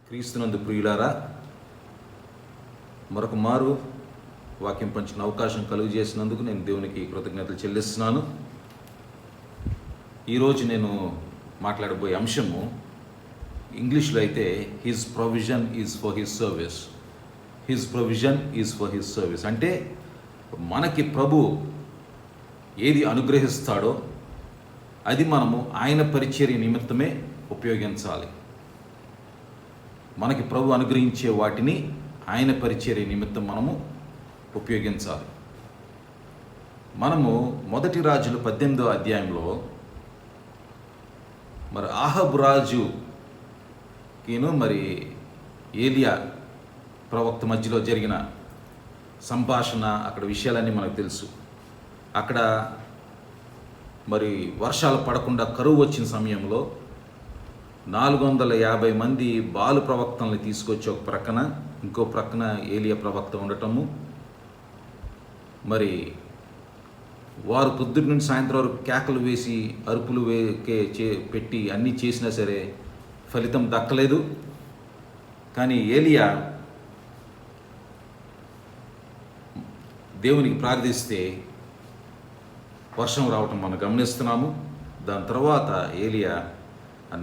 క్రీస్తునందు ప్రియులారా, మరొక మారు వాక్యం పంచిన అవకాశం కలుగజేసినందుకు నేను దేవునికి కృతజ్ఞతలు చెల్లిస్తున్నాను. ఈరోజు నేను మాట్లాడబోయే అంశము ఇంగ్లీష్లో అయితే his provision is for his service. His provision is for his service అంటే మనకి ప్రభు ఏది అనుగ్రహిస్తాడో అది మనము ఆయన పరిచర్య నిమిత్తమే ఉపయోగించాలి. మనకి ప్రభు అనుగ్రహించే వాటిని ఆయన పరిచర్య నిమిత్తం మనము ఉపయోగించాలి. మనము మొదటి రాజులు 18వ అధ్యాయంలో మరి ఆహాబు రాజుకిను మరి ఏలియా ప్రవక్త మధ్యలో జరిగిన సంభాషణ, అక్కడ విషయాలన్నీ మనకు తెలుసు. అక్కడ మరి వర్షాలు పడకుండా కరువు వచ్చిన సమయంలో 450 మంది బాలు ప్రవక్తల్ని తీసుకొచ్చి ఒక ప్రక్కన, ఇంకో ప్రక్కన ఏలియా ప్రవక్త ఉండటము, మరి వారు పొద్దున్న నుండి సాయంత్రం వరకు కేకలు వేసి అరుపులు పెట్టి అన్నీ చేసినా సరే ఫలితం దక్కలేదు. కానీ ఏలియా దేవునికి ప్రార్థిస్తే వర్షం రావటం మనం గమనిస్తున్నాము. దాని తర్వాత ఏలియా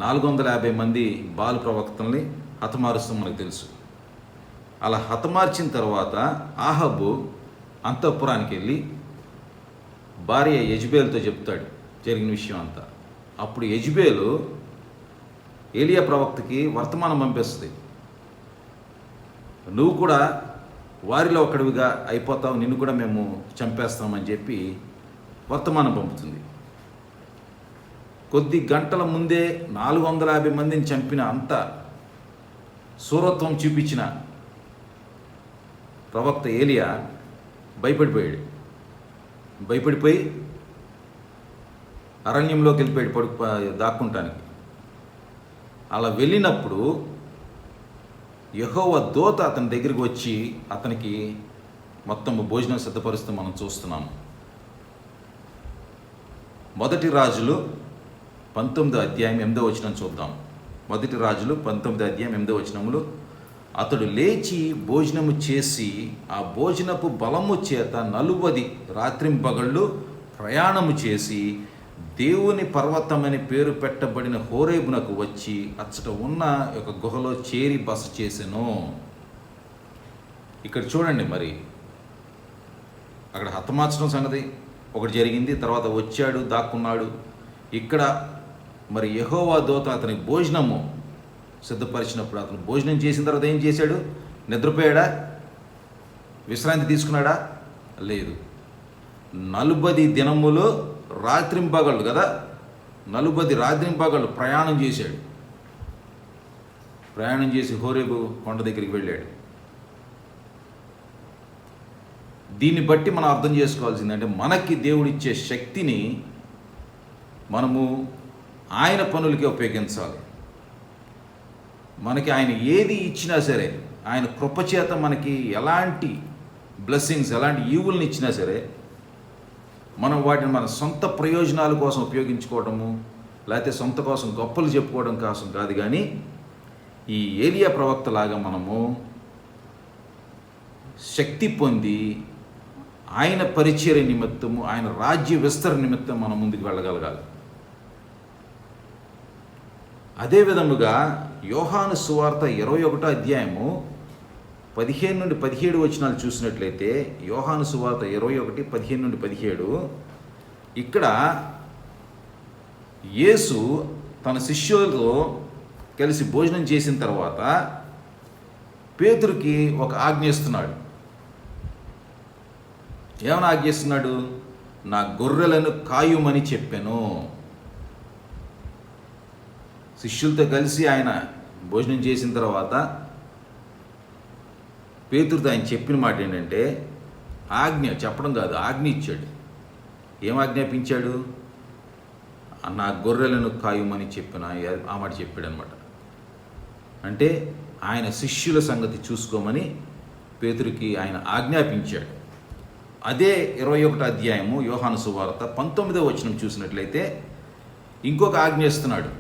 450 మంది బాలు ప్రవక్తల్ని హతమారుస్తాం మనకు తెలుసు. అలా హతమార్చిన తర్వాత ఆహాబు అంతఃపురానికి వెళ్ళి భార్య యెజబేలుతో చెప్తాడు జరిగిన విషయం అంతా. అప్పుడు యెజబేలు ఏలియా ప్రవక్తకి వర్తమానం పంపిస్తుంది, నువ్వు కూడా వారిలో ఒకడివిగా అయిపోతావు, నిన్ను కూడా మేము చంపేస్తామని చెప్పి వర్తమానం పంపుతుంది. కొద్ది గంటల ముందే 450 మందిని చంపిన అంత శూరత్వం చూపించిన ప్రవక్త ఏలియా భయపడిపోయి అరణ్యంలోకి వెళ్ళిపోయాడు దాక్కుంటానికి. అలా వెళ్ళినప్పుడు యెహోవా దూత అతని దగ్గరికి వచ్చి అతనికి మొత్తం భోజనం సిద్ధపరుస్తూ మనం చూస్తున్నాము. మొదటి రాజులు 19వ అధ్యాయం 8వ వచనం చూద్దాం. మొదటి రాజులు 19వ అధ్యాయం 8వ వచనములు, అతడు లేచి భోజనము చేసి ఆ భోజనపు బలము చేత 40 రాత్రింపగళ్ళు ప్రయాణము చేసి దేవుని పర్వతమని పేరు పెట్టబడిన హోరేబునకు వచ్చి అచ్చట ఉన్న ఒక గుహలో చేరి బస చేసెను. ఇక్కడ చూడండి, మరి అక్కడ హతమార్చడం సంగతి ఒకటి జరిగింది, తర్వాత వచ్చాడు దాక్కున్నాడు. ఇక్కడ మరి యెహోవా దూత అతనికి భోజనము సిద్ధపరిచినప్పుడు అతను భోజనం చేసిన తర్వాత ఏం చేశాడు? నిద్రపోయాడా? విశ్రాంతి తీసుకున్నాడా? లేదు. 40 దినములు రాత్రింపగళ్ళు కదా, 40 రాత్రింపగళ్ళు ప్రయాణం చేశాడు. ప్రయాణం చేసి హోరేబు కొండ దగ్గరికి వెళ్ళాడు. దీన్ని బట్టి మనం అర్థం చేసుకోవాల్సిందంటే మనకి దేవుడిచ్చే శక్తిని మనము ఆయన పనులకే ఉపయోగించాలి. మనకి ఆయన ఏది ఇచ్చినా సరే, ఆయన కృపచేత మనకి ఎలాంటి బ్లెస్సింగ్స్, ఎలాంటి ఈవుల్ని ఇచ్చినా సరే మనం వాటిని మన సొంత ప్రయోజనాల కోసం ఉపయోగించుకోవడము, లేకపోతే సొంత కోసం గొప్పలు చెప్పుకోవడం కోసం కాదు. కానీ ఈ ఏలియా ప్రవక్తలాగా మనము శక్తి పొంది ఆయన పరిచర్య నిమిత్తము, ఆయన రాజ్య విస్తరణ నిమిత్తం మనం ముందుకు వెళ్ళగలగాలి. అదే విధముగా యోహాను సువార్త 21వ అధ్యాయము 15 నుండి 17 వచనాలు చూసినట్లయితే, యోహాను సువార్త 21, 15 నుండి 17, ఇక్కడ యేసు తన శిష్యులతో కలిసి భోజనం చేసిన తర్వాత పేతురుకి ఒక ఆజ్ఞ ఇస్తున్నాడు. ఏమని ఆజ్ఞిస్తున్నాడు? నా గొర్రెలను కాయుమని చెప్పాను. శిష్యులతో కలిసి ఆయన భోజనం చేసిన తర్వాత పేతురుతో ఆయన చెప్పిన మాట ఏంటంటే, ఆజ్ఞ చెప్పడం కాదు, ఆజ్ఞ ఇచ్చాడు. ఏం ఆజ్ఞాపించాడు? నా గొర్రెలను కాయుమని చెప్పిన ఆ మాట చెప్పాడు అనమాట. అంటే ఆయన శిష్యుల సంగతి చూసుకోమని పేతురుకి ఆయన ఆజ్ఞాపించాడు. అదే 21వ అధ్యాయము యోహాను సువార్త 19వ వచనం చూసినట్లయితే ఇంకొక ఆజ్ఞ ఇస్తున్నాడు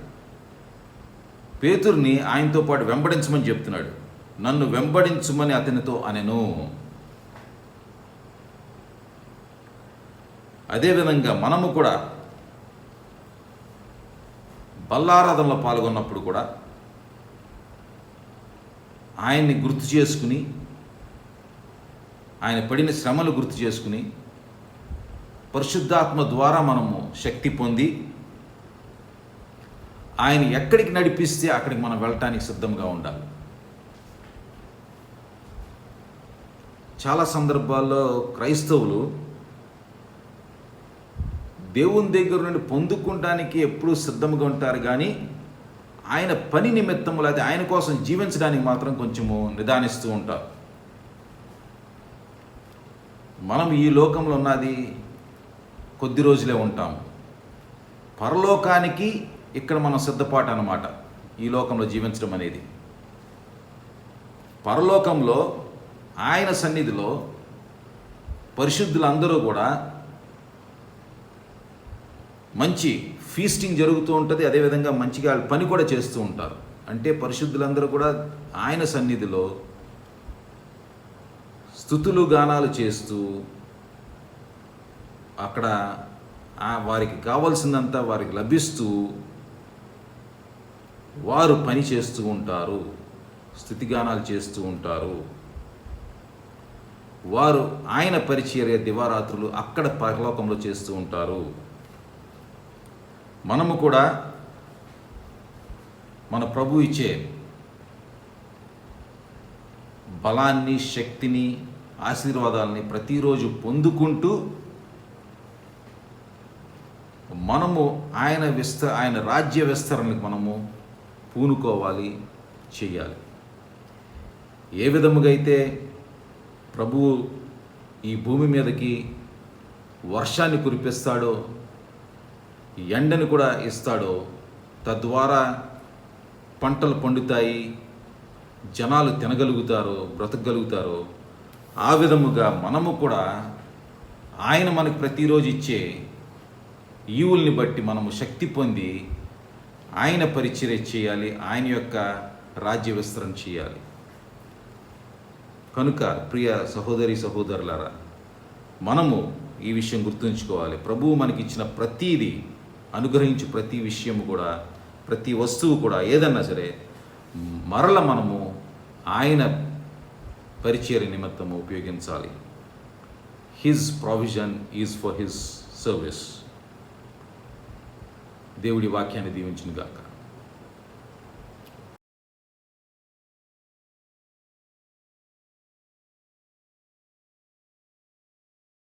పేతురుని ఆయనతో పాటు వెంబడించమని చెప్తున్నాడు. నన్ను వెంబడించమని అతనితో అనెను. అదేవిధంగా మనము కూడా బల్లారాధనలో పాల్గొన్నప్పుడు కూడా ఆయన్ని గుర్తు చేసుకుని, ఆయన పడిన శ్రమలు గుర్తు చేసుకుని, పరిశుద్ధాత్మ ద్వారా మనము శక్తి పొంది ఆయన ఎక్కడికి నడిపిస్తే అక్కడికి మనం వెళ్ళటానికి సిద్ధంగా ఉండాలి. చాలా సందర్భాల్లో క్రైస్తవులు దేవుని దగ్గర నుండి పొందుకోవడానికి ఎప్పుడూ సిద్ధంగా ఉంటారు, కానీ ఆయన పని నిమిత్తం లేదా ఆయన కోసం జీవించడానికి మాత్రం కొంచెము నిదానిస్తూ ఉంటారు. మనం ఈ లోకంలో ఉన్నది కొద్ది రోజులే ఉంటాము. పరలోకానికి ఇక్కడ మనం సిద్ధపాటు అన్నమాట. ఈ లోకంలో జీవించడం అనేది. పరలోకంలో ఆయన సన్నిధిలో పరిశుద్ధులందరూ కూడా మంచి ఫీస్టింగ్ జరుగుతూ ఉంటుంది. అదేవిధంగా మంచిగా పని కూడా చేస్తూ ఉంటారు. అంటే పరిశుద్ధులందరూ కూడా ఆయన సన్నిధిలో స్తుతులు గానాలు చేస్తూ అక్కడ వారికి కావాల్సిందంతా వారికి లభిస్తూ వారు పని చేస్తూ ఉంటారు, స్తుతిగానాలు చేస్తూ ఉంటారు. వారు ఆయన పరిచర్య దివారాత్రులు అక్కడ పరలోకంలో చేస్తూ ఉంటారు. మనము కూడా మన ప్రభు ఇచ్చే బలాన్ని, శక్తిని, ఆశీర్వాదాలని ప్రతిరోజు పొందుకుంటూ మనము ఆయన రాజ్య విస్తరణకు మనము పూనుకోవాలి, చెయ్యాలి. ఏ విధముగా అయితే ప్రభువు ఈ భూమి మీదకి వర్షాన్ని కురిపిస్తాడో, ఎండను కూడా ఇస్తాడో, తద్వారా పంటలు పండుతాయి, జనాలు తినగలుగుతారో, బ్రతకగలుగుతారో, ఆ విధముగా మనము కూడా ఆయన మనకు ప్రతిరోజు ఇచ్చే ఈవుల్ని బట్టి మనము శక్తి పొంది ఆయన పరిచర్య చేయాలి, ఆయన యొక్క రాజ్య విస్తరణ చేయాలి. కనుక ప్రియ సహోదరి సహోదరులారా, మనము ఈ విషయం గుర్తుంచుకోవాలి. ప్రభువు మనకిచ్చిన ప్రతీది, అనుగ్రహించు ప్రతి విషయము కూడా, ప్రతి వస్తువు కూడా, ఏదన్నా సరే మరల మనము ఆయన పరిచర్య నిమిత్తము ఉపయోగించాలి. His provision is for his service. దేవుడి వాక్యాన్ని దీవించును గాక.